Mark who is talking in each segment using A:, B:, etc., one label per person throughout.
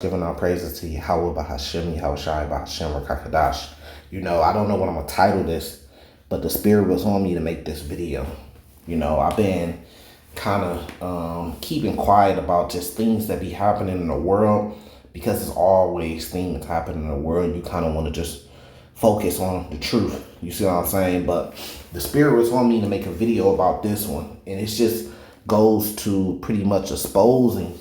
A: Giving our praises to Yahweh Bahashim, Yahushai Bahashim, Rakakadash. I don't know what I'm going to title this, but the Spirit was on me to make this video. I've been kind of keeping quiet about just things that be happening in the world, because there's always things happening in the world. You kind of want to just focus on the truth. You see what I'm saying? But the Spirit was on me to make a video about this one. And it just goes to pretty much exposing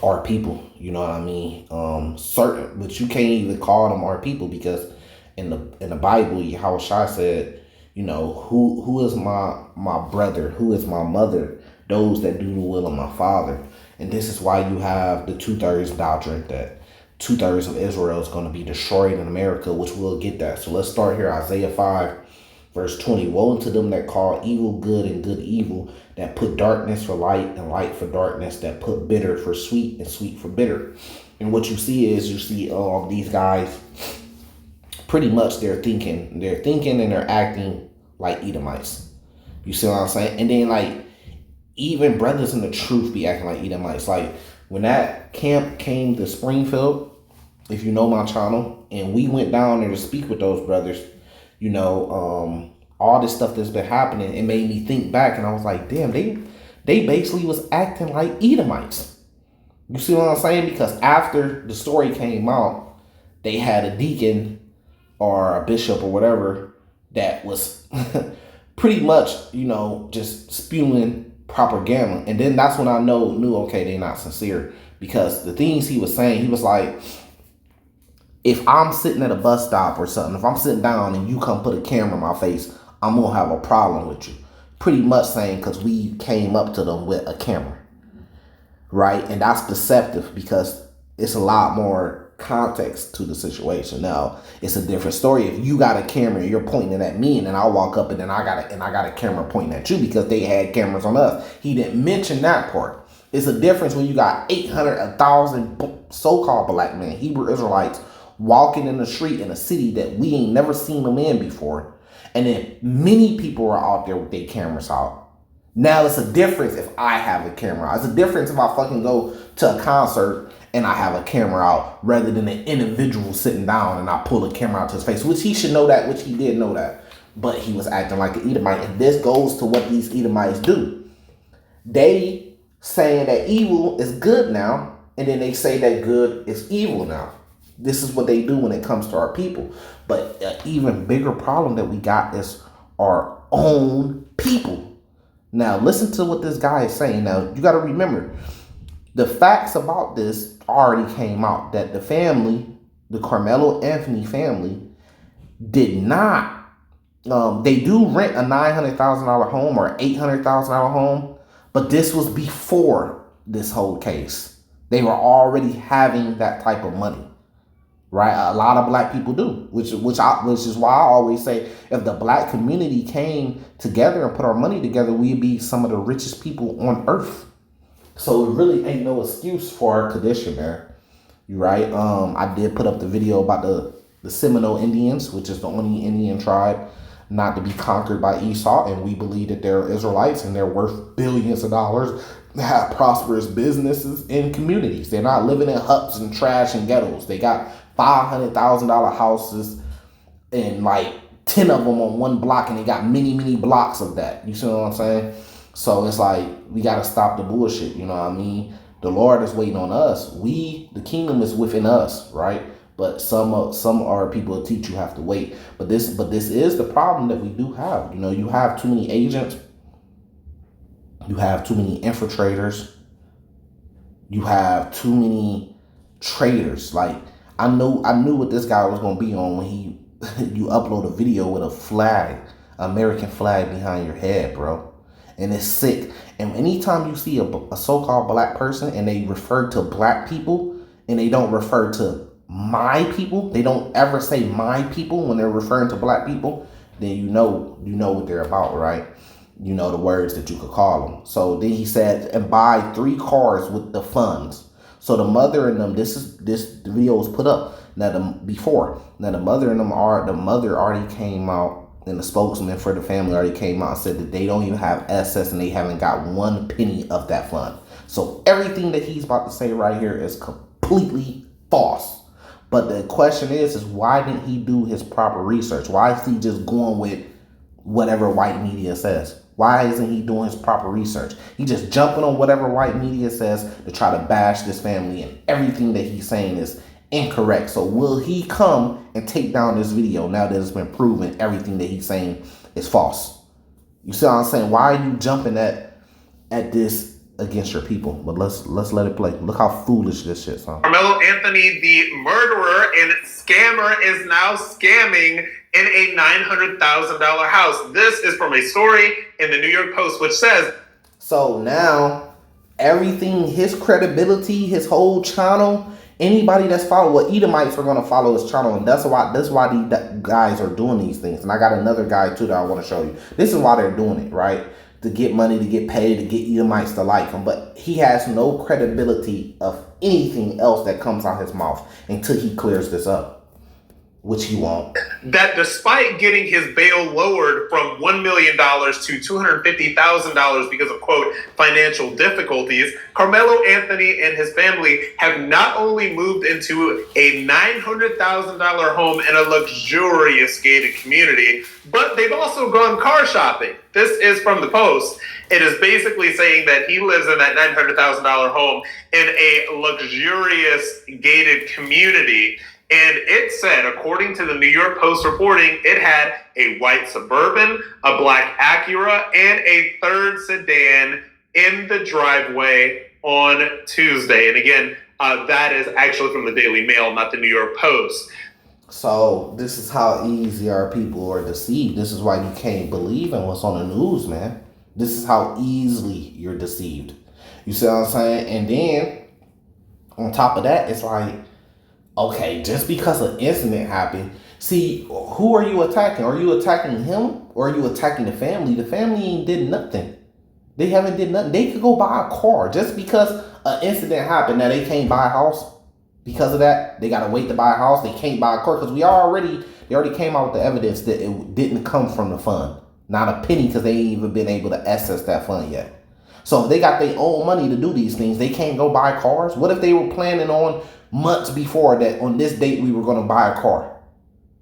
A: our people, you know what I mean? Certain, but you can't even call them our people, because in the Bible, Yahushua said, who is my brother, who is my mother, those that do the will of my Father. And this is why you have the 2/3 doctrine that 2/3 of Israel is going to be destroyed in America, which we'll get that. So let's start here. Isaiah 5. Verse 20, woe unto them that call evil good and good evil, that put darkness for light and light for darkness, that put bitter for sweet and sweet for bitter. And what you see is, these guys, pretty much they're thinking and they're acting like Edomites. You see what I'm saying? And then even brothers in the truth be acting like Edomites. Like when that camp came to Springfield, if you know my channel, and we went down there to speak with those brothers, all this stuff that's been happening, it made me think back, and I was like, damn, they basically was acting like Edomites. You see what I'm saying? Because after the story came out, they had a deacon or a bishop or whatever that was pretty much, just spewing propaganda. And then that's when I knew, okay, they're not sincere, because the things he was saying, he was like, if I'm sitting at a bus stop or something, if I'm sitting down and you come put a camera in my face, I'm going to have a problem with you. Pretty much saying, because we came up to them with a camera. Right? And that's deceptive, because it's a lot more context to the situation. Now, it's a different story. If you got a camera and you're pointing it at me, and then I walk up and then I got a camera pointing at you, because they had cameras on us. He didn't mention that part. It's a difference when you got 800, 1,000 so-called black men, Hebrew Israelites, walking in the street in a city that we ain't never seen them in before. And then many people are out there with their cameras out. Now it's a difference if I have a camera. It's a difference if I fucking go to a concert and I have a camera out, rather than an individual sitting down and I pull a camera out to his face, which he should know that, which he did know that. But he was acting like an Edomite. And this goes to what these Edomites do. They saying that evil is good now, and then they say that good is evil now. This is what they do when it comes to our people. But an even bigger problem that we got is our own people. Now, listen to what this guy is saying. Now, you got to remember, the facts about this already came out, that the family, the Carmelo Anthony family, did not, they do rent a $900,000 home or $800,000 home, but this was before this whole case. They were already having that type of money. Right, a lot of black people do, which is why I always say, if the black community came together and put our money together, we'd be some of the richest people on earth. So it really ain't no excuse for our condition, man. You right? I did put up the video about the Seminole Indians, which is the only Indian tribe not to be conquered by Esau, and we believe that they're Israelites and they're worth billions of dollars. They have prosperous businesses and communities. They're not living in huts and trash and ghettos. They got $500,000 houses and 10 of them on one block, and they got many blocks of that. You see what I'm saying? So it's like, we got to stop the bullshit. You know what I mean? The Lord is waiting on us. The kingdom is within us, right? But some are people that teach you have to wait. But this is the problem that we do have. You have too many agents. You have too many infiltrators. You have too many traitors. I knew what this guy was gonna be on when you upload a video with a flag, American flag behind your head, bro. And it's sick. And anytime you see a so-called black person and they refer to black people and they don't refer to my people, they don't ever say my people when they're referring to black people, then you know what they're about, right? You know the words that you could call them. So then he said, and buy 3 cars with the funds. So the mother and them, this video was put up before. Now the mother and them the mother already came out, and the spokesman for the family already came out and said that they don't even have SS and they haven't got 1 penny of that fund. So everything that he's about to say right here is completely false. But the question is why didn't he do his proper research? Why is he just going with whatever white media says? Why isn't he doing his proper research? He just jumping on whatever white media says to try to bash this family, and everything that he's saying is incorrect. So will he come and take down this video now that it's been proven everything that he's saying is false? You see what I'm saying? Why are you jumping at this against your people? But let's let it play. Look how foolish this shit sounds.
B: Carmelo Anthony, the murderer and scammer, is now scamming in a $900,000 house. This is from a story in the New York Post, which says,
A: so now everything, his credibility, his whole channel, anybody that's following, well, Edomites are going to follow his channel, and that's why these guys are doing these things. And I got another guy too that I want to show you. This is why they're doing it, right? To get money, to get paid, to get Edomites to like him. But he has no credibility of anything else that comes out his mouth until he clears this up, which he won't.
B: That despite getting his bail lowered from $1 million to $250,000 because of, quote, financial difficulties, Carmelo Anthony and his family have not only moved into a $900,000 home in a luxurious gated community, but they've also gone car shopping. This is from the Post. It is basically saying that he lives in that $900,000 home in a luxurious gated community. And it said, according to the New York Post reporting, it had a white Suburban, a black Acura, and a third sedan in the driveway on Tuesday. And again, that is actually from the Daily Mail, not the New York Post.
A: So this is how easy our people are deceived. This is why you can't believe in what's on the news, man. This is how easily you're deceived. You see what I'm saying? And then on top of that, it's like, okay, just because an incident happened, see, who are you attacking? Are you attacking him or are you attacking the family? The family ain't did nothing. They haven't did nothing. They could go buy a car just because an incident happened. Now they can't buy a house because of that. They gotta wait to buy a house. They can't buy a car because they already came out with the evidence that it didn't come from the fund. Not a penny, because they ain't even been able to access that fund yet. So if they got their own money to do these things, they can't go buy cars. What if they were planning on months before that, on this date we were going to buy a car,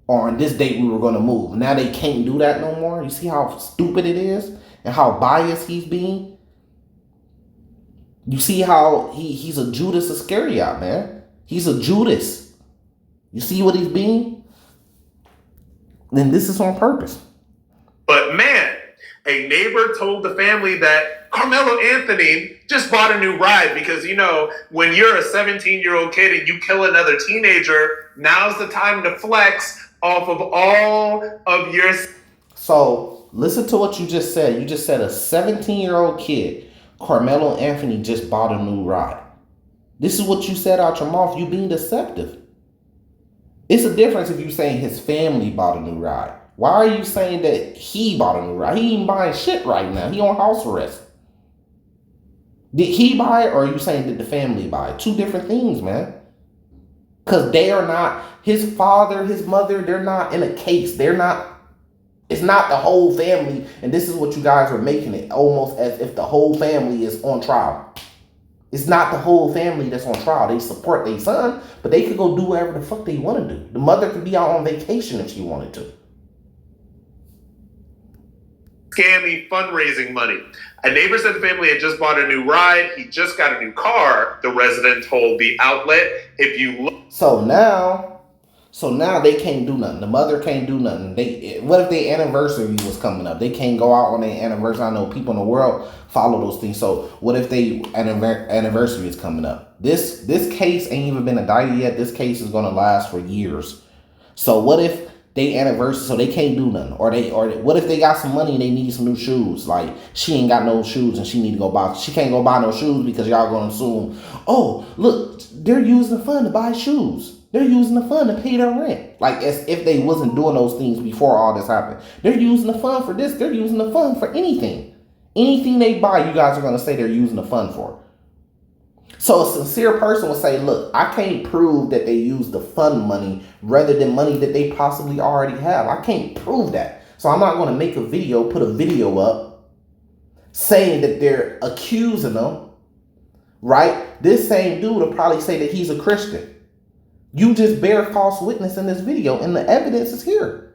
A: or on this date we were going to move? Now they can't do that no more. You see how stupid it is and how biased he's being? You see how he's a Judas Iscariot, man. He's a Judas. You see what he's being? Then this is on purpose.
B: But man, a neighbor told the family that Carmelo Anthony just bought a new ride because, you know, when you're a 17-year-old kid and you kill another teenager, now's the time to flex off of all of your...
A: So listen to what you just said. You just said a 17-year-old kid, Carmelo Anthony, just bought a new ride. This is what you said out your mouth. You being deceptive. It's a difference if you saying his family bought a new ride. Why are you saying that he bought a new ride? He ain't buying shit right now. He on house arrest. Did he buy it, or are you saying did the family buy it? Two different things, man. Because they are not, his father, his mother, they're not in a case. They're not, it's not the whole family. And this is what you guys are making it, almost as if the whole family is on trial. It's not the whole family that's on trial. They support their son, but they could go do whatever the fuck they want to do. The mother could be out on vacation if she wanted to.
B: Scammy fundraising money. A neighbor said the family had just bought a new ride. He just got a new car, the resident told the outlet. If you look...
A: So now they can't do nothing. The mother can't do nothing. What if their anniversary was coming up? They can't go out on their anniversary. I know people in the world follow those things. So what if their anniversary is coming up? This case ain't even been indicted yet. This case is gonna last for years. So what if they anniversary, so they can't do nothing? Or what if they got some money and they need some new shoes? Like, she ain't got no shoes and she need to go buy. She can't go buy no shoes because y'all gonna assume, oh, look, they're using the fund to buy shoes. They're using the fund to pay their rent. Like, as if they wasn't doing those things before all this happened. They're using the fund for this. They're using the fund for anything. Anything they buy, you guys are gonna say they're using the fund for. So a sincere person will say, look, I can't prove that they use the fund money rather than money that they possibly already have. I can't prove that. So I'm not going to make a video, put a video up saying that they're accusing them right? This same dude will probably say that he's a Christian. You just bear false witness in this video, and the evidence is here.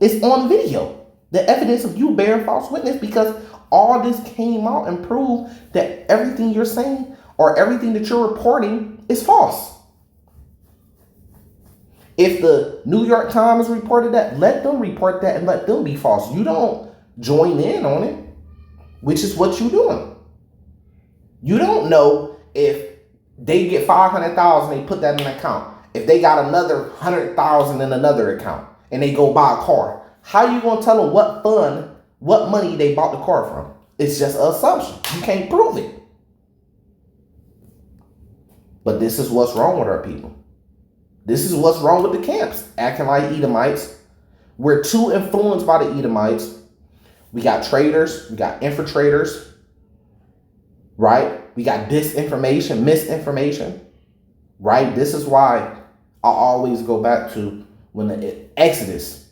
A: It's on video. The evidence of you bearing false witness, because all this came out and proved that everything you're saying or everything that you're reporting is false. If the New York Times reported that, let them report that and let them be false. You don't join in on it, which is what you're doing. You don't know if they get 500,000, they put that in an account. If they got another 100,000 in another account and they go buy a car, how you gonna tell them what fund, what money they bought the car from? It's just an assumption. You can't prove it. But this is what's wrong with our people. This is what's wrong with the camps, acting like Edomites. We're too influenced by the Edomites. We got traitors, we got infiltrators, right? We got disinformation, misinformation, right? This is why I always go back to when the Exodus.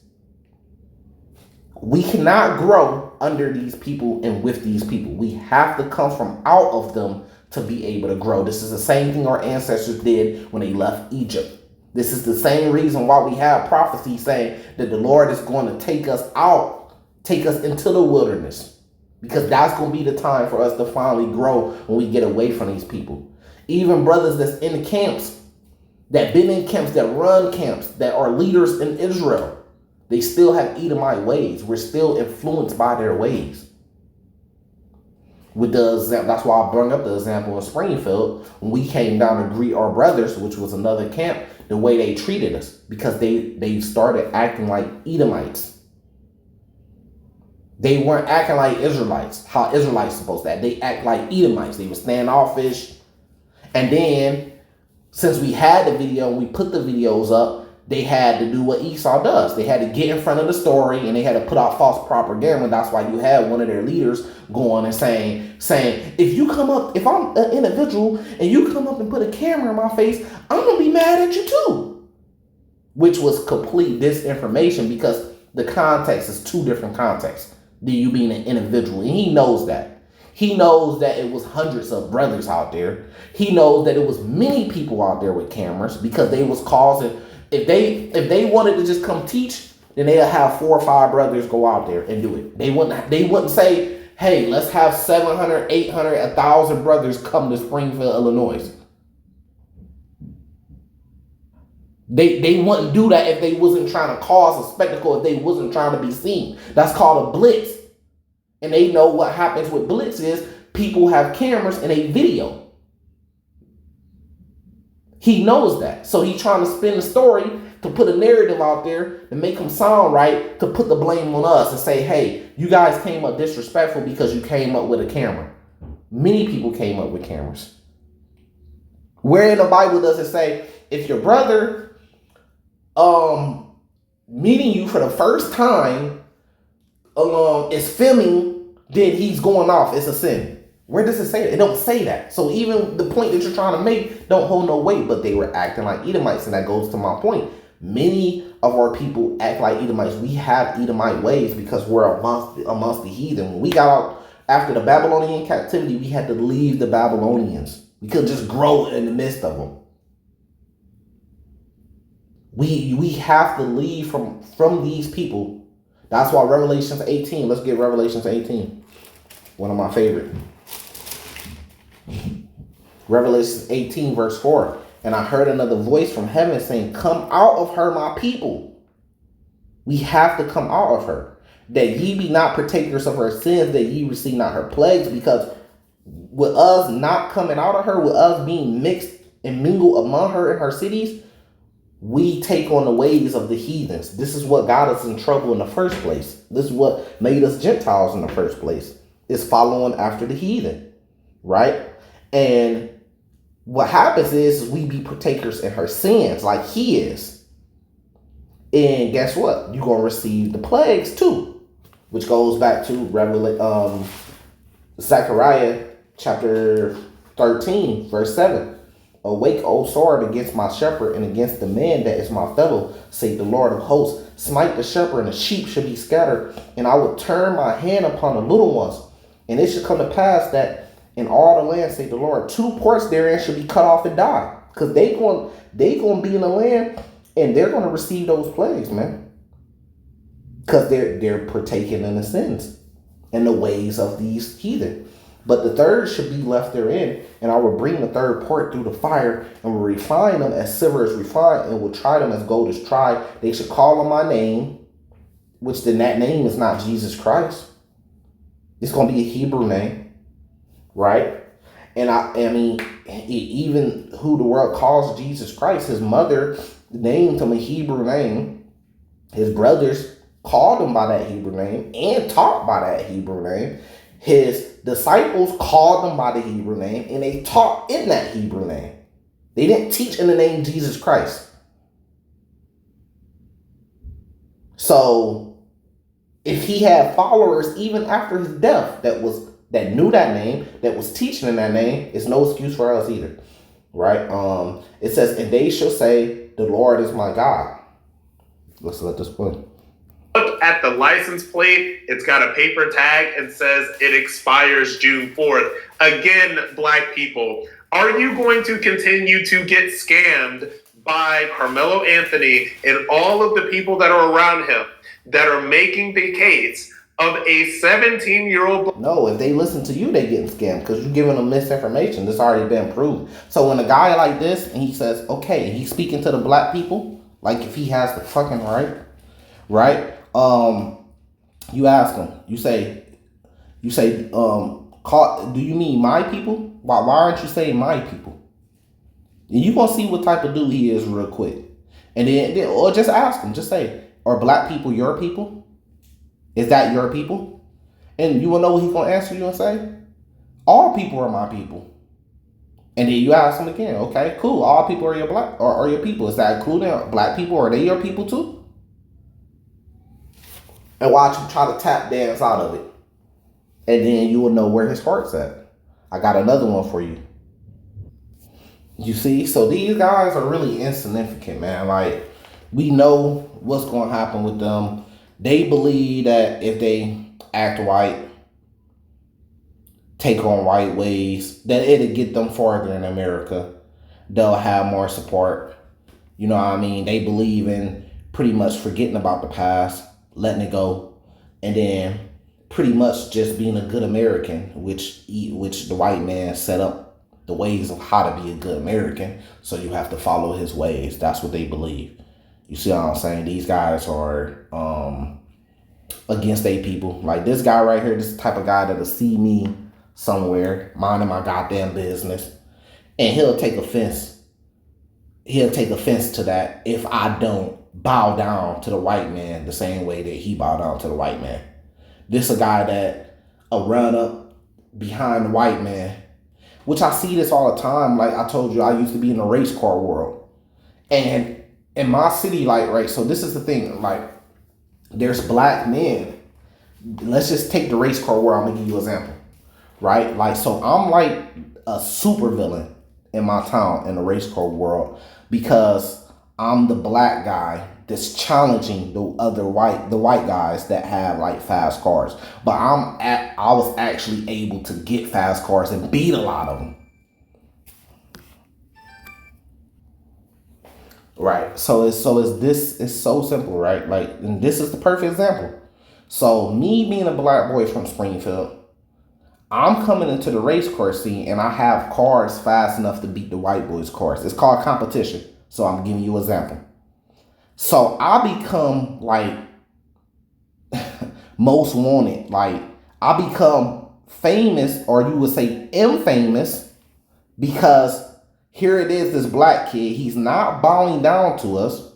A: We cannot grow under these people and with these people. We have to come from out of them to be able to grow. This is the same thing our ancestors did when they left Egypt. This is the same reason why we have prophecy saying that the Lord is going to take us out, take us into the wilderness, because that's going to be the time for us to finally grow when we get away from these people. Even brothers that's in camps, that been in camps, that run camps, that are leaders in Israel, they still have Edomite ways. We're still influenced by their ways. That's why I brought up the example of Springfield when we came down to greet our brothers, which was another camp, the way they treated us, because they started acting like Edomites. They weren't acting like Israelites, how Israelites supposed to act. They act like Edomites. They were standoffish. And then, since we had the video and we put the videos up, they had to do what Esau does. They had to get in front of the story and they had to put out false propaganda. That's why you had one of their leaders going and saying, if I'm an individual and you come up and put a camera in my face, I'm going to be mad at you too. Which was complete disinformation, because the context is two different contexts than you being an individual. And he knows that. He knows that it was hundreds of brothers out there. He knows that it was many people out there with cameras, because they was causing... If they wanted to just come teach, then they'll have 4 or 5 brothers go out there and do it. They wouldn't say, hey, let's have 700, 800, 1,000 brothers come to Springfield, Illinois. They wouldn't do that if they wasn't trying to cause a spectacle, if they wasn't trying to be seen. That's called a blitz. And they know what happens with blitz is people have cameras and they video. He knows that. So he's trying to spin the story to put a narrative out there and make him sound right, to put the blame on us and say, hey, you guys came up disrespectful because you came up with a camera. Many people came up with cameras. Where in the Bible does it say, if your brother meeting you for the first time is filming, then he's going off, it's a sin? Where does it say that? It don't say that. So even the point that you're trying to make don't hold no weight, but they were acting like Edomites. And that goes to my point. Many of our people act like Edomites. We have Edomite ways because we're amongst the heathen. When we got out after the Babylonian captivity, we had to leave the Babylonians. We couldn't just grow in the midst of them. We have to leave from these people. That's why Revelations 18. Let's get Revelations 18. One of my favorite. Revelation 18 verse 4. And I heard another voice from heaven saying, come out of her, my people. We have to come out of her, that ye be not partakers of her sins, that ye receive not her plagues. Because with us not coming out of her, with us being mixed and mingled among her in her cities, we take on the ways of the heathens. This is what got us in trouble in the first place. This is what made us Gentiles in the first place, is following after the heathen, right? And what happens is we be partakers in her sins like he is. And guess what? You're going to receive the plagues too, which goes back to Zechariah chapter 13, verse 7. Awake, O sword, against my shepherd and against the man that is my fellow, say the Lord of hosts. Smite the shepherd, and the sheep should be scattered, and I will turn my hand upon the little ones. And it should come to pass that and all the land, say the Lord, 2 parts therein should be cut off and die. Because they gonna be in the land and they're gonna receive those plagues, man. Because they're partaking in the sins and the ways of these heathen. But the third should be left therein, and I will bring the third part through the fire, and will refine them as silver is refined, and will try them as gold is tried. They should call on my name, which then that name is not Jesus Christ. It's going to be a Hebrew name, right? And I mean, even who the world calls Jesus Christ, his mother named him a Hebrew name. His brothers called him by that Hebrew name and taught by that Hebrew name. His disciples called him by the Hebrew name and they taught in that Hebrew name. They didn't teach in the name Jesus Christ. So if he had followers even after his death that knew that name, that was teaching in that name, it's no excuse for us either. Right? It says, and they shall say, the Lord is my God. Let's let this play.
B: Look at the license plate. It's got a paper tag and says it expires June 4th. Again, black people, are you going to continue to get scammed by Carmelo Anthony and all of the people that are around him that are making the case of a 17-year-old?
A: No, if they listen to you, they getting scammed because you're giving them misinformation. This already been proved. So when a guy like this, and he says, okay, he's speaking to the black people, like if he has the fucking right? You ask him, you say, do you mean my people? Why aren't you saying my people? And you gonna see what type of dude he is real quick. And then or just ask him, just say, are black people your people? Is that your people? And you will know what he's gonna answer you and say, all people are my people. And then you ask him again, okay, cool, all people are your black or are your people. Is that including black people? Are they your people too? And watch him try to tap dance out of it. And then you will know where his heart's at. I got another one for you. You see? So these guys are really insignificant, man. Like, we know what's going to happen with them. They believe that if they act white, take on white ways, that it'll get them farther in America. They'll have more support. You know what I mean? They believe in pretty much forgetting about the past, letting it go, and then pretty much just being a good American, which the white man set up the ways of how to be a good American. So you have to follow his ways. That's what they believe. You see what I'm saying? These guys are against their people. Like this guy right here, this is the type of guy that'll see me somewhere minding my goddamn business, and he'll take offense. He'll take offense to that if I don't bow down to the white man the same way that he bowed down to the white man. This a guy that run up behind the white man, which I see this all the time. Like I told you, I used to be in the race car world, and in my city, like, right, so this is the thing, like, there's black men. Let's just take the race car world. I'm gonna give you an example, right? Like, so I'm like a super villain in my town in the race car world because I'm the black guy that's challenging the white guys that have like fast cars. But I was actually able to get fast cars and beat a lot of them. Right. So it's so simple, right? Like, and this is the perfect example. So me being a black boy from Springfield, I'm coming into the race car scene and I have cars fast enough to beat the white boys' cars. It's called competition. So I'm giving you an example. So I become like most wanted. Like I become famous, or you would say infamous, because here it is, this black kid. He's not bowing down to us.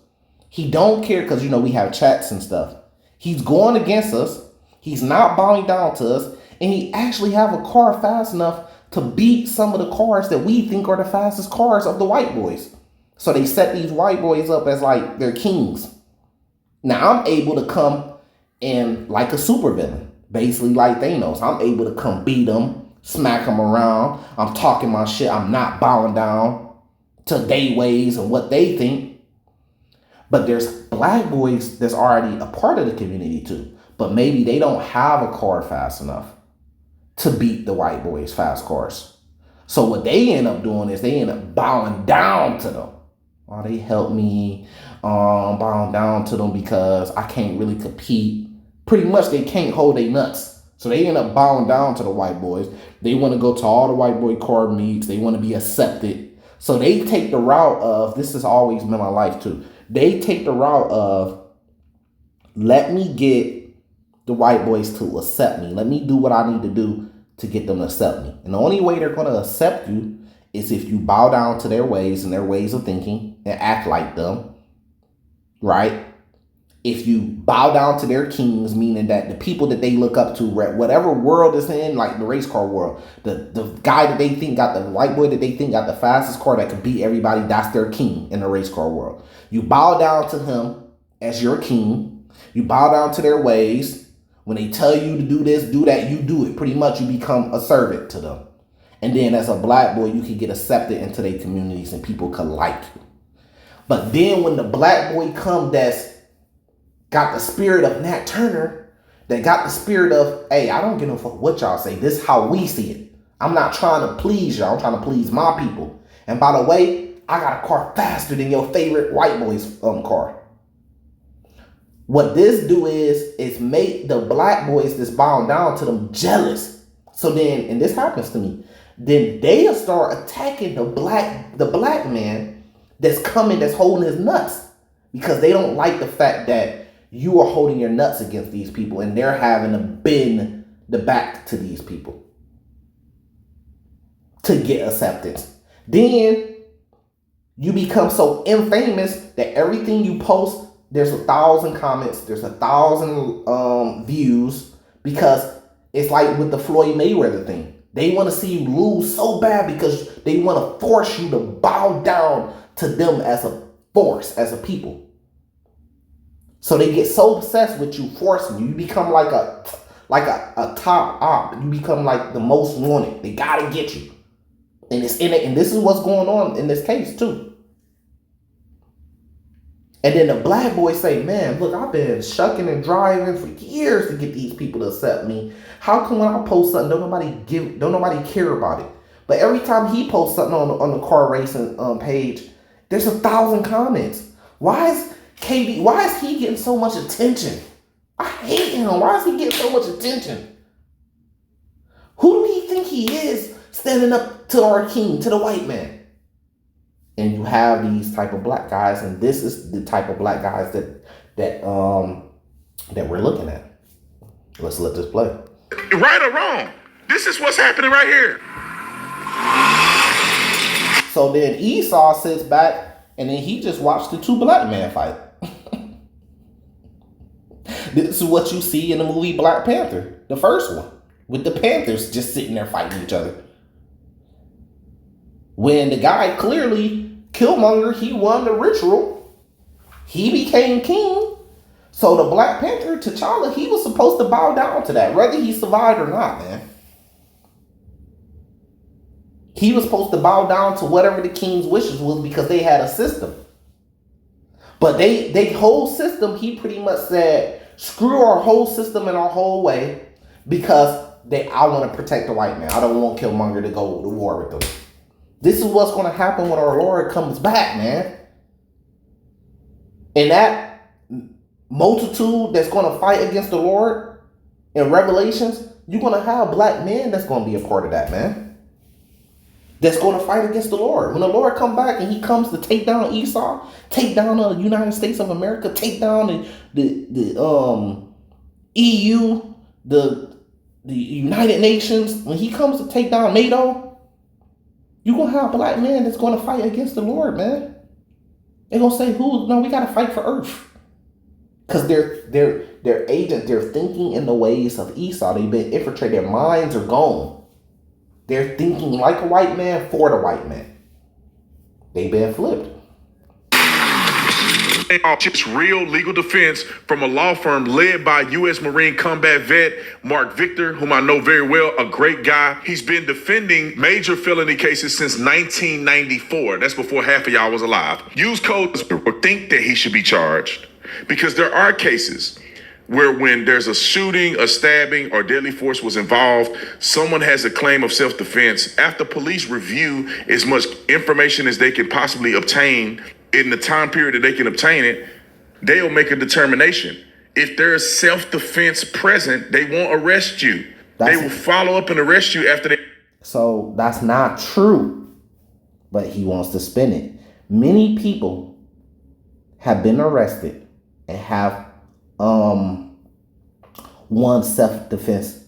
A: He don't care because, you know, we have chats and stuff. He's going against us. He's not bowing down to us. And he actually have a car fast enough to beat some of the cars that we think are the fastest cars of the white boys. So they set these white boys up as like they're kings. Now I'm able to come in like a supervillain, basically like Thanos. I'm able to come beat them, smack them around. I'm talking my shit. I'm not bowing down to their ways and what they think. But there's black boys that's already a part of the community too. But maybe they don't have a car fast enough. to beat the white boys' fast cars. So what they end up doing is they end up bowing down to them. Oh, they help me bowing down to them because I can't really compete. Pretty much they can't hold their nuts. So they end up bowing down to the white boys. They want to go to all the white boy car meets. They want to be accepted. So they take the route of, this has always been my life too. They take the route of, let me get the white boys to accept me. Let me do what I need to do to get them to accept me. And the only way they're going to accept you is if you bow down to their ways and their ways of thinking and act like them, right? If you bow down to their kings, meaning that the people that they look up to, whatever world is in, like the race car world, the guy that they think got the white boy that they think got the fastest car that can beat everybody, that's their king in the race car world. You bow down to him as your king. You bow down to their ways. When they tell you to do this, do that, you do it. Pretty much you become a servant to them. And then as a black boy, you can get accepted into their communities and people can like you. But then when the black boy come that's got the spirit of Nat Turner, that got the spirit of, hey, I don't give a fuck what y'all say. This is how we see it. I'm not trying to please y'all. I'm trying to please my people. And by the way, I got a car faster than your favorite white boy's car. What this do is make the black boys that's bowing down to them jealous. So then, and this happens to me, then they'll start attacking the black man that's coming, that's holding his nuts, because they don't like the fact that you are holding your nuts against these people and they're having to bend the back to these people to get acceptance. Then you become so infamous that everything you post, there's 1,000 comments, there's 1,000 views, because it's like with the Floyd Mayweather thing. They want to see you lose so bad because they want to force you to bow down to them as a force, as a people. So they get so obsessed with you, forcing you. You become like a top op. You become like the most wanted. They gotta get you. And it's in it, and this is what's going on in this case too. And then the black boys say, man, look, I've been shucking and driving for years to get these people to accept me. How come when I post something, don't nobody care about it? But every time he posts something on the car racing page, there's 1,000 comments. Why is he getting so much attention? I hate him. Why is he getting so much attention? Who do he think he is standing up to our king, to the white man? And you have these type of black guys, and this is the type of black guys that we're looking at. Let's let this play.
C: Right or wrong, this is what's happening right here.
A: So then Esau sits back, and then he just watched the two black men fight. This is what you see in the movie Black Panther, the first one, with the Panthers just sitting there fighting each other. When the guy clearly, Killmonger, he won the ritual. He became king. So the Black Panther, T'Challa, he was supposed to bow down to that, whether he survived or not, man. He was supposed to bow down to whatever the king's wishes was because they had a system. But they whole system, he pretty much said, screw our whole system and our whole way because I want to protect the white man. I don't want Killmonger to go to war with them. This is what's going to happen when our Lord comes back, man. And that multitude that's going to fight against the Lord in Revelations, you're going to have black men that's going to be a part of that, man. That's going to fight against the Lord. When the Lord come back and he comes to take down Esau, take down the United States of America, take down the EU, the United Nations, when he comes to take down NATO, you're going to have black men that's going to fight against the Lord, man. They're going to say, no, we got to fight for earth. Because they're agents, they're thinking in the ways of Esau. They've been infiltrated. Their minds are gone. They're thinking like a white man for the white man. They've been flipped.
C: Just real legal defense from a law firm led by U.S. Marine combat vet Mark Victor, whom I know very well, a great guy. He's been defending major felony cases since 1994. That's before half of y'all was alive. Use code think that he should be charged because there are cases where when there's a shooting, a stabbing, or deadly force was involved, someone has a claim of self-defense. After police review as much information as they can possibly obtain in the time period that they can obtain it, they'll make a determination. If there is self-defense present, they won't arrest you. They will follow up and arrest you after they...
A: So that's not true, but he wants to spin it. Many people have been arrested and have won self-defense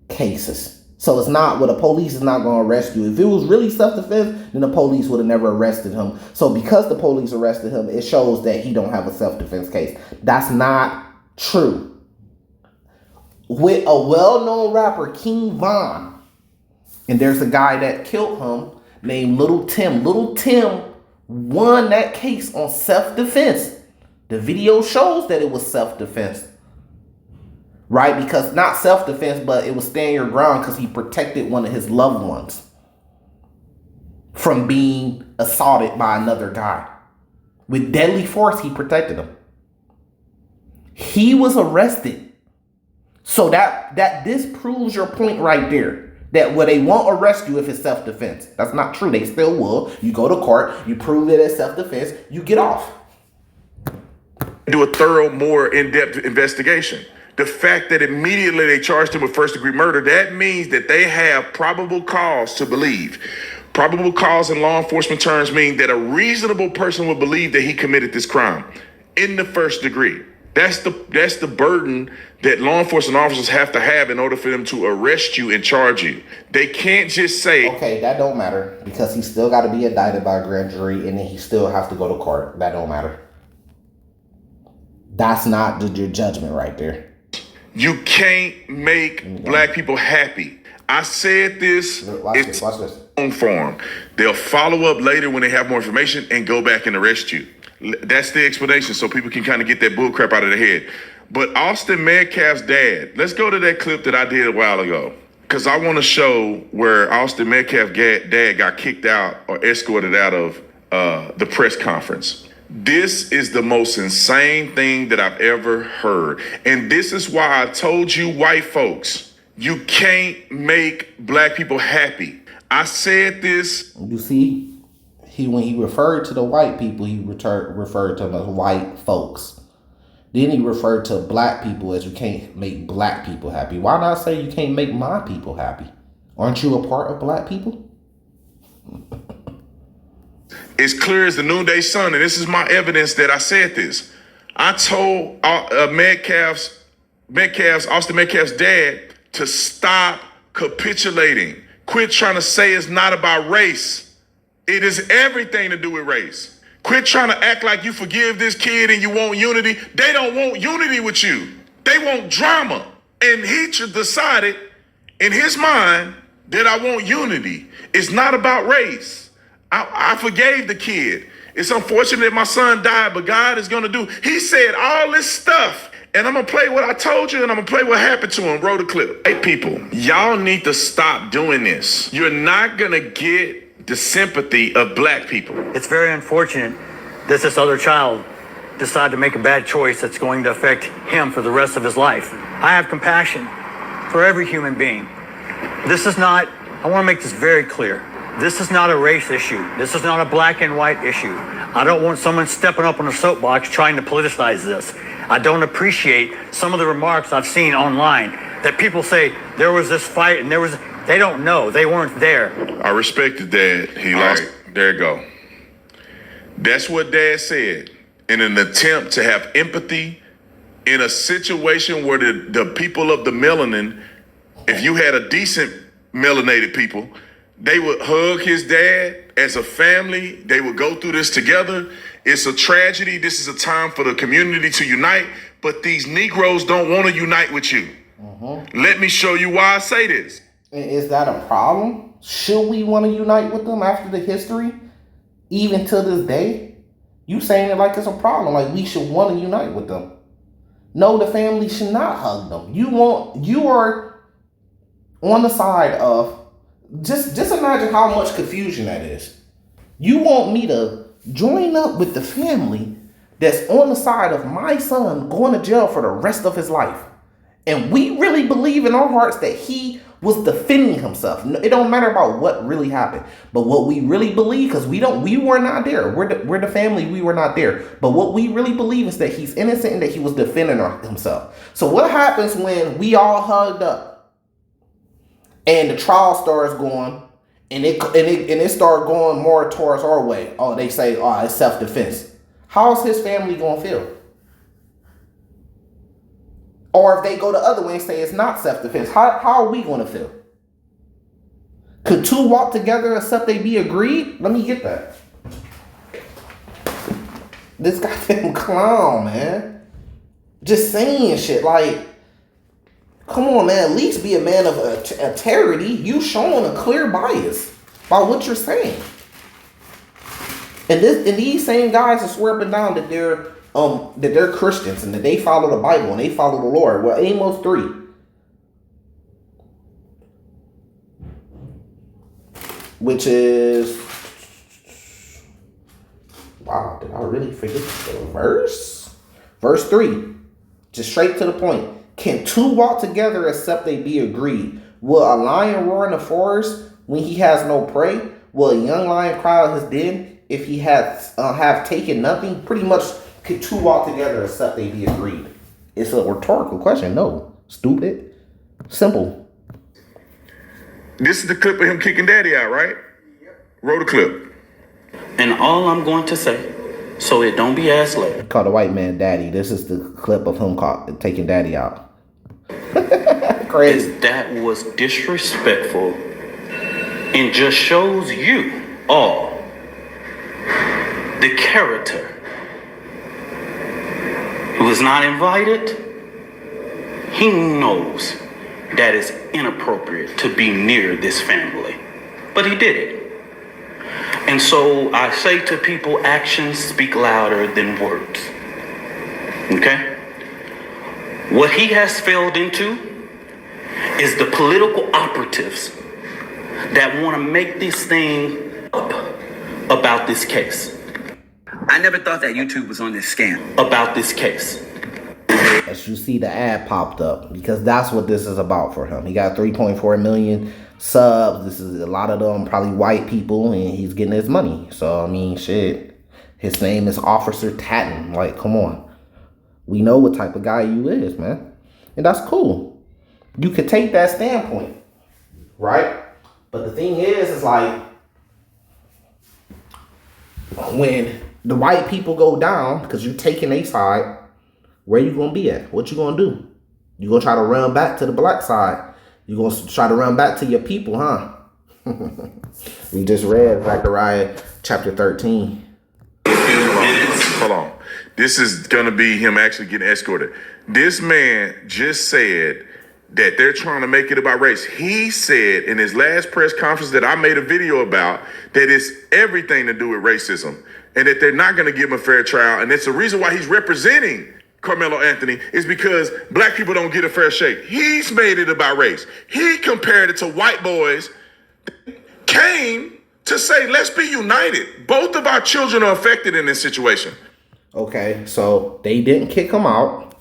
A: cases. So it's not what the police is not going to arrest you. If it was really self-defense, then the police would have never arrested him. So because the police arrested him, it shows that he don't have a self-defense case. That's not true. With a well-known rapper, King Von, and there's a guy that killed him named Little Tim. Little Tim won that case on self-defense. The video shows that it was self-defense. Right? Because not self-defense, but it was stand your ground because he protected one of his loved ones from being assaulted by another guy. With deadly force, he protected him. He was arrested. So that disproves your point right there. That they won't arrest you if it's self-defense. That's not true. They still will. You go to court, you prove it as self-defense, you get off.
C: Do a thorough, more in-depth investigation. The fact that immediately they charged him with first-degree murder, that means that they have probable cause to believe. Probable cause in law enforcement terms mean that a reasonable person would believe that he committed this crime in the first degree. That's the burden that law enforcement officers have to have in order for them to arrest you and charge you. They can't just say,
A: okay, that don't matter because he still got to be indicted by a grand jury and then he still has to go to court. That don't matter. That's not your judgment right there.
C: You can't make black people happy. I said this.
A: Watch this.
C: On form. They'll follow up later when they have more information and go back and arrest you. That's the explanation, so people can kind of get that bull crap out of their head. But Austin Metcalf's dad, let's go to that clip that I did a while ago, because I want to show where Austin Metcalf's dad got kicked out or escorted out of the press conference. This is the most insane thing that I've ever heard. And this is why I told you white folks, you can't make black people happy. I said this.
A: You see? When he referred to the white people, he referred to them as white folks. Then he referred to black people as you can't make black people happy. Why not say you can't make my people happy? Aren't you a part of black people?
C: It's clear as the noonday sun, and this is my evidence that I said this. I told Austin Metcalf's dad to stop capitulating. Quit trying to say it's not about race. It is everything to do with race. Quit trying to act like you forgive this kid and you want unity. They don't want unity with you. They want drama. And he decided in his mind that I want unity. It's not about race. I forgave the kid. It's unfortunate that my son died, but God is going to do. He said all this stuff. And I'm going to play what I told you and I'm going to play what happened to him. Roll the clip. Hey, people, y'all need to stop doing this. You're not going to get the sympathy of black people.
D: It's very unfortunate that this other child decided to make a bad choice that's going to affect him for the rest of his life. I have compassion for every human being. This is not, I want to make this very clear. This is not a race issue. This is not a black and white issue. I don't want someone stepping up on a soapbox trying to politicize this. I don't appreciate some of the remarks I've seen online that people say there was this fight and they don't know. They weren't there.
C: I respected Dad. He lost. Right. There you go. That's what Dad said. In an attempt to have empathy in a situation where the people of the melanin, if you had a decent melanated people, they would hug his dad as a family. They would go through this together. It's a tragedy. This is a time for the community to unite. But these Negroes don't want to unite with you. Let me show you why I say this.
A: Is that a problem? Should we want to unite with them after the history? Even to this day? You saying it like it's a problem, like we should want to unite with them. No, the family should not hug them. You are on the side of, just imagine how much confusion that is. You want me to join up with the family, that's on the side of my son going to jail for the rest of his life. And we really believe in our hearts that he was defending himself. It don't matter about what really happened, but what we really believe, because we were not there. We're the family. We were not there. But what we really believe is that he's innocent and that he was defending himself. So what happens when we all hugged up and the trial starts going and it started going more towards our way? Oh, they say, oh, it's self-defense. How's his family gonna feel? Or if they go the other way and say it's not self-defense, how are we going to feel? Could two walk together except they be agreed? Let me get that. This goddamn clown, man. Just saying shit like, come on, man. At least be a man of integrity. You showing a clear bias by what you're saying. And these same guys are swearing down that they're Christians and that they follow the Bible and they follow the Lord. Well, Amos 3. Which is, wow, did I really forget the verse? Verse 3. Just straight to the point. Can two walk together except they be agreed? Will a lion roar in the forest when he has no prey? Will a young lion cry out his den if he have taken nothing? Pretty much, could two walk together except they be agreed? It's a rhetorical question. No. Stupid. Simple.
C: This is the clip of him kicking daddy out, right? Roll the clip.
E: And all I'm going to say, so it don't be asked later.
A: Call the white man daddy. This is the clip of him taking daddy out. Crazy.
E: That was disrespectful and just shows you all the character. He was not invited. He knows that it's inappropriate to be near this family, but he did it. And so I say to people, actions speak louder than words. Okay? What he has failed into is the political operatives that want to make this thing up about this case.
F: I never thought that YouTube was on this scam.
E: About this case.
A: As you see, the ad popped up because that's what this is about for him. He got 3.4 million subs. This is a lot of them, probably white people, and he's getting his money. So, I mean, shit. His name is Officer Tatton. Like, come on. We know what type of guy you is, man. And that's cool. You could take that standpoint, right? But the thing is like, when the white people go down, because you're taking a side, where you going to be at? What you going to do? You going to try to run back to the black side? You going to try to run back to your people, huh? We just read Zechariah chapter 13.
C: Hold on. This is going to be him actually getting escorted. This man just said that they're trying to make it about race. He said in his last press conference that I made a video about that it's everything to do with racism and that they're not going to give him a fair trial. And it's the reason why he's representing Carmelo Anthony is because black people don't get a fair shake. He's made it about race. He compared it to white boys that came to say, let's be united. Both of our children are affected in this situation.
A: Okay, so they didn't kick him out.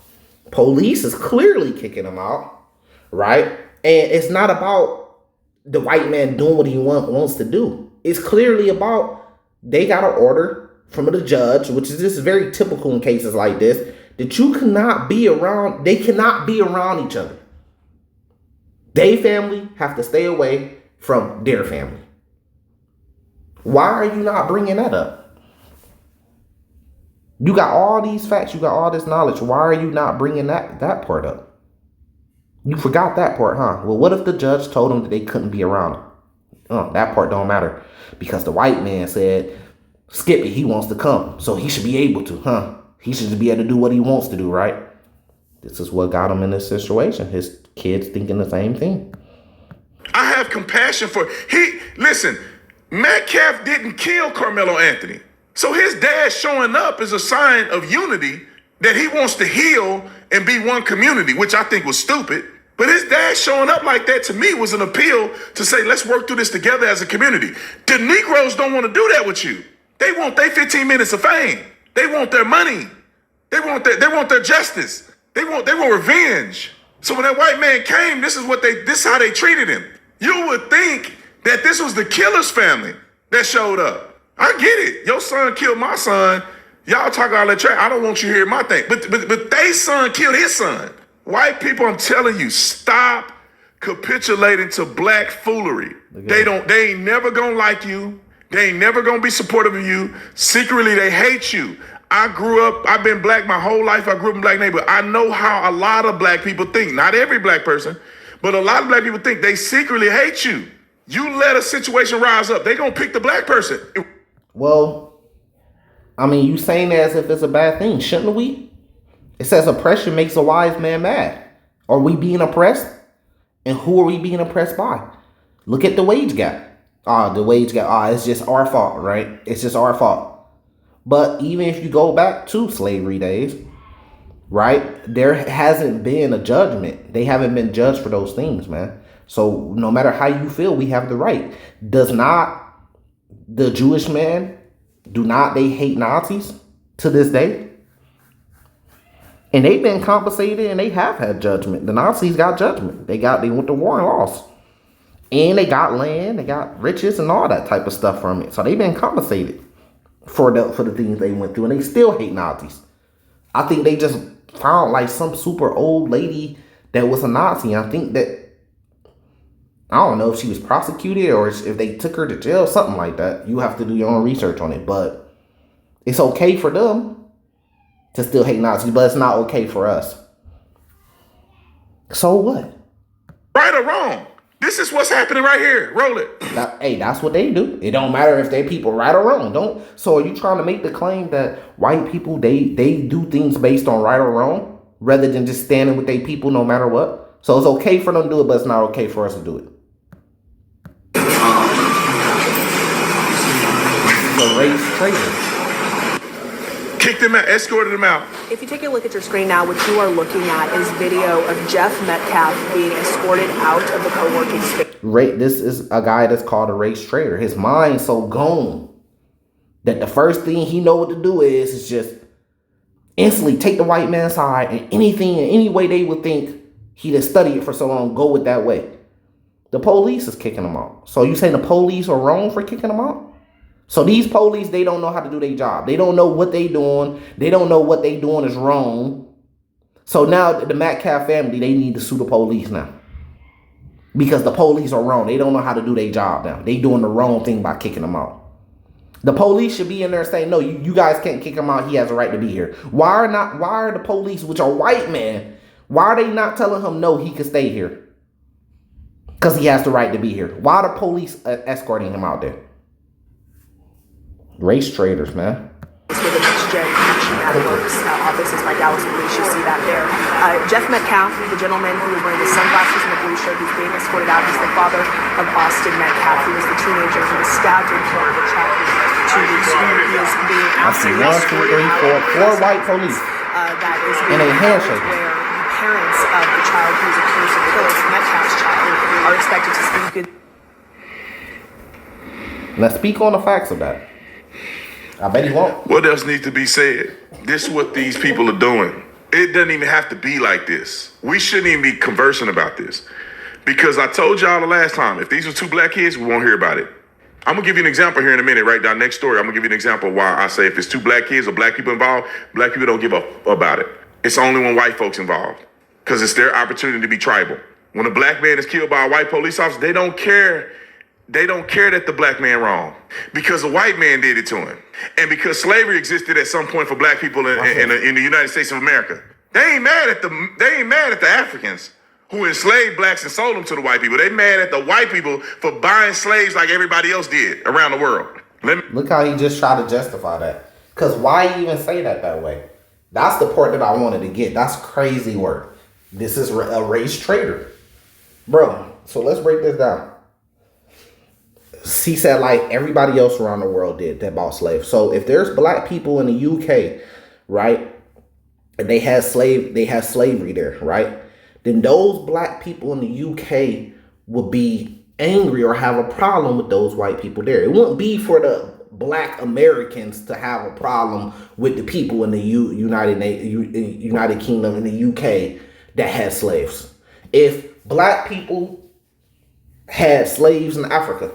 A: Police is clearly kicking him out, right? And it's not about the white man doing what he wants to do. It's clearly about they got an order from the judge, which is just very typical in cases like this, that you cannot be around, they cannot be around each other. They family have to stay away from their family. Why are you not bringing that up? You got all these facts, you got all this knowledge. Why are you not bringing that part up? You forgot that part, huh? Well, what if the judge told them that they couldn't be around? That part don't matter because the white man said, skip it, he wants to come, so he should be able to, huh? He should just be able to do what he wants to do, right? This is what got him in this situation. His kids thinking the same thing.
C: I have compassion for listen, Metcalf didn't kill Carmelo Anthony. So his dad showing up is a sign of unity that he wants to heal and be one community, which I think was stupid. But his dad showing up like that to me was an appeal to say, let's work through this together as a community. The Negroes don't want to do that with you. They want their 15 minutes of fame. They want their money. They want their justice. They want revenge. So when that white man came, this is how they treated him. You would think that this was the killer's family that showed up. I get it. Your son killed my son. Y'all talk all that trash. I don't want you to hear my thing. But they son killed his son. White people, I'm telling you, stop capitulating to black foolery. They ain't never gonna like you. They ain't never gonna be supportive of you. Secretly, they hate you. I've been black my whole life. I grew up in black neighborhood. I know how a lot of black people think. Not every black person, but a lot of black people think. They secretly hate you. You let a situation rise up, they gonna pick the black person.
A: Well, I mean, you saying that as if it's a bad thing, shouldn't we? It says oppression makes a wise man mad. Are we being oppressed? And who are we being oppressed by? Look at the wage gap. The wage gap. It's just our fault, right? It's just our fault. But even if you go back to slavery days, right, there hasn't been a judgment. They haven't been judged for those things, man. So no matter how you feel, we have the right. Does not the Jewish man, they hate Nazis to this day? And they've been compensated and they have had judgment. The Nazis got judgment. They went to war and lost. And they got land, they got riches and all that type of stuff from it. So they've been compensated for the things they went through, and they still hate Nazis. I think they just found like some super old lady that was a Nazi. I think that, I don't know if she was prosecuted or if they took her to jail, something like that. You have to do your own research on it, but it's okay for them to still hate Nazis, but it's not okay for us. So what?
C: Right or wrong? This is what's happening right here. Roll it.
A: That's what they do. It don't matter if they people right or wrong. So are you trying to make the claim that white people, they do things based on right or wrong rather than just standing with their people no matter what? So it's okay for them to do it, but it's not okay for us to do it. The race traitor.
C: Kicked him out, escorted him out.
G: If you take a look at your screen now, what you are looking at is video of Jeff Metcalf being escorted out of the co-working space.
A: This is a guy that's called a race traitor. His mind's so gone that the first thing he know what to do is just instantly take the white man's side, and anything in any way they would think he done studied it for so long, go with that way. The police is kicking him out. So you saying the police are wrong for kicking him out? So these police, they don't know how to do their job. They don't know what they doing. They don't know what they doing is wrong. So now the Metcalf family, they need to sue the police now. Because the police are wrong. They don't know how to do their job now. They doing the wrong thing by kicking them out. The police should be in there saying, no, you guys can't kick him out. He has a right to be here. Why are the police, which are white men, why are they not telling him no, he can stay here? Because he has the right to be here. Why are the police escorting him out there? Race traitors, man.
G: With the Next Gen Networks offices by Dallas Police, you see that there. Jeff Metcalf, the gentleman who was wearing the sunglasses and the blue shirt, who's being escorted out, is the father of Austin Metcalf, who was the teenager who was stabbed in front of the child 2 weeks ago. He is being absolutely escorted out.
A: Four white police.
G: That is
A: and a handshake.
G: Where the parents of the child who is accused of killing Metcalf's child are expected to speak.
A: Now speak on the facts of that. I bet he won't.
C: What else needs to be said? This is what these people are doing. It doesn't even have to be like this. We shouldn't even be conversing about this. Because I told y'all the last time, if these were 2 black kids, we won't hear about it. I'm going to give you an example here in a minute, right down next story. I'm going to give you an example of why I say if it's 2 black kids or black people involved, black people don't give up about it. It's only when white folks involved. Because it's their opportunity to be tribal. When a black man is killed by a white police officer, they don't care. They don't care that the black man wrong because a white man did it to him. And because slavery existed at some point for black people in the United States of America. They ain't mad at the Africans who enslaved blacks and sold them to the white people. They mad at the white people for buying slaves like everybody else did around the world.
A: Look how he just tried to justify that. Because why even say that way? That's the part that I wanted to get. That's crazy work. This is a race traitor. Bro, so let's break this down. He said like everybody else around the world did that bought slaves. So if there's black people in the UK, right, and they had slavery there, right, then those black people in the UK would be angry or have a problem with those white people there. It wouldn't be for the black Americans to have a problem with the people in the United Kingdom and the UK that had slaves. If black people had slaves in Africa,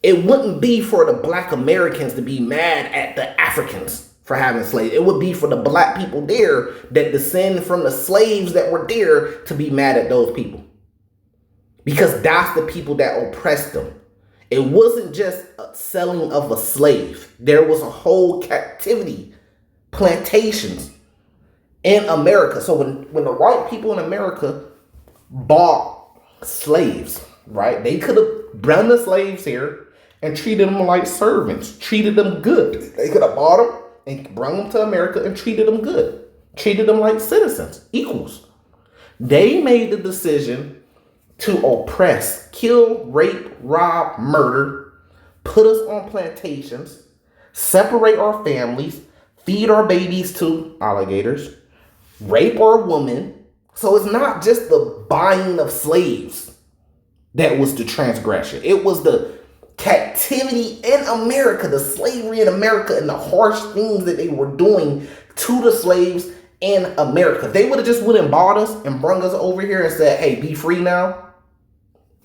A: it wouldn't be for the black Americans to be mad at the Africans for having slaves. It would be for the black people there that descend from the slaves that were there to be mad at those people. Because that's the people that oppressed them. It wasn't just a selling of a slave. There was a whole captivity, plantations in America. So when the white people in America bought slaves, right, they could have brought the slaves here and treated them like servants, treated them good. They could have bought them and brought them to America and treated them good, treated them like citizens, equals. They made the decision to oppress, kill, rape, rob, murder, put us on plantations, separate our families, feed our babies to alligators, rape our women. So it's not just the buying of slaves that was the transgression. It was the captivity in America, the slavery in America, and the harsh things that they were doing to the slaves in America. If they would have just went and bought us and brought us over here and said, hey, be free now,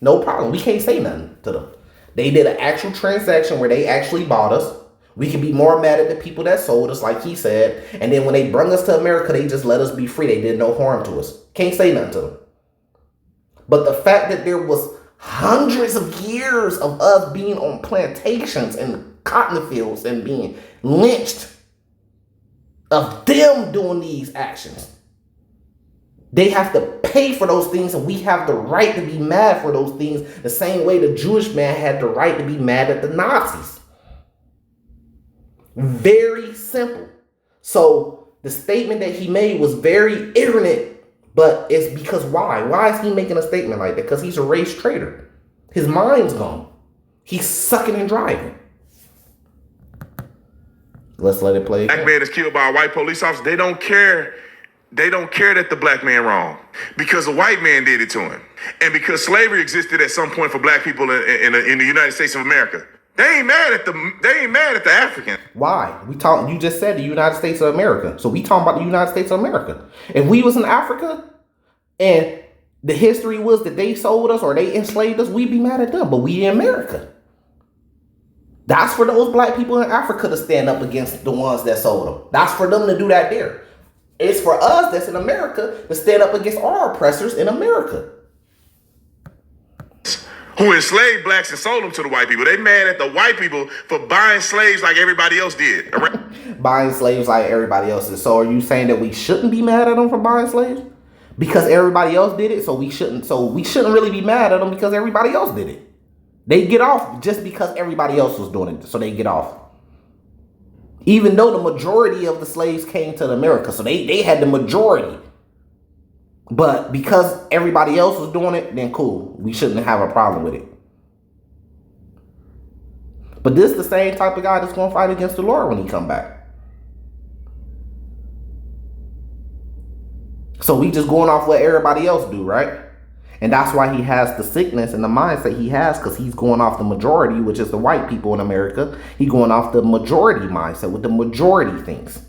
A: no problem. We can't say nothing to them. They did an actual transaction where they actually bought us. We can be more mad at the people that sold us, like he said. And then when they brought us to America, they just let us be free. They did no harm to us. Can't say nothing to them. But the fact that there was hundreds of years of us being on plantations and cotton fields and being lynched, of them doing these actions, they have to pay for those things, and we have the right to be mad for those things the same way the Jewish man had the right to be mad at the Nazis. Very simple. So the statement that he made was very ignorant, but it's because why? Why is he making a statement like that? Because he's a race traitor. His mind's gone. He's sucking and driving. Let's let it play.
C: Black man is killed by a white police officer. They don't care. They don't care that the black man wrong because the white man did it to him. And because slavery existed at some point for black people in the United States of America. They ain't mad at the African.
A: Why? You just said the United States of America. So we talking about the United States of America. If we was in Africa and the history was that they sold us or they enslaved us, we'd be mad at them. But we in America. That's for those black people in Africa to stand up against the ones that sold them. That's for them to do that there. It's for us that's in America to stand up against our oppressors in America.
C: Who enslaved blacks and sold them to the white people. They mad at the white people for buying slaves like everybody else did.
A: Buying slaves like everybody else did. So are you saying that we shouldn't be mad at them for buying slaves? Because everybody else did it, so we shouldn't really be mad at them because everybody else did it. They get off just because everybody else was doing it, so they get off. Even though the majority of the slaves came to America, so they had the majority. But because everybody else was doing it, then cool. We shouldn't have a problem with it. But this is the same type of guy that's going to fight against the Lord when he come back. So we just going off what everybody else do, right? And that's why he has the sickness and the mindset he has, because he's going off the majority, which is the white people in America. He going off the majority mindset, what the majority thinks.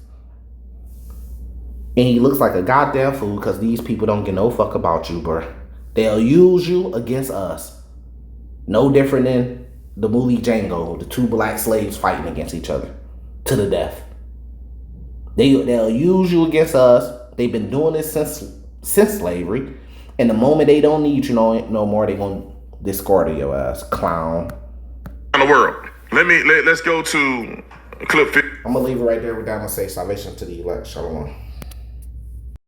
A: And he looks like a goddamn fool because these people don't give no fuck about you, bro. They'll use you against us. No different than the movie Django, the two black slaves fighting against each other to the death. They'll use you against us. They've been doing this since slavery. And the moment they don't need you no more, they're going to discard your ass, clown.
C: In the world. Let's go to clip 50.
A: I'm going to leave it right there. We're going to say salvation to the elect. Shalom.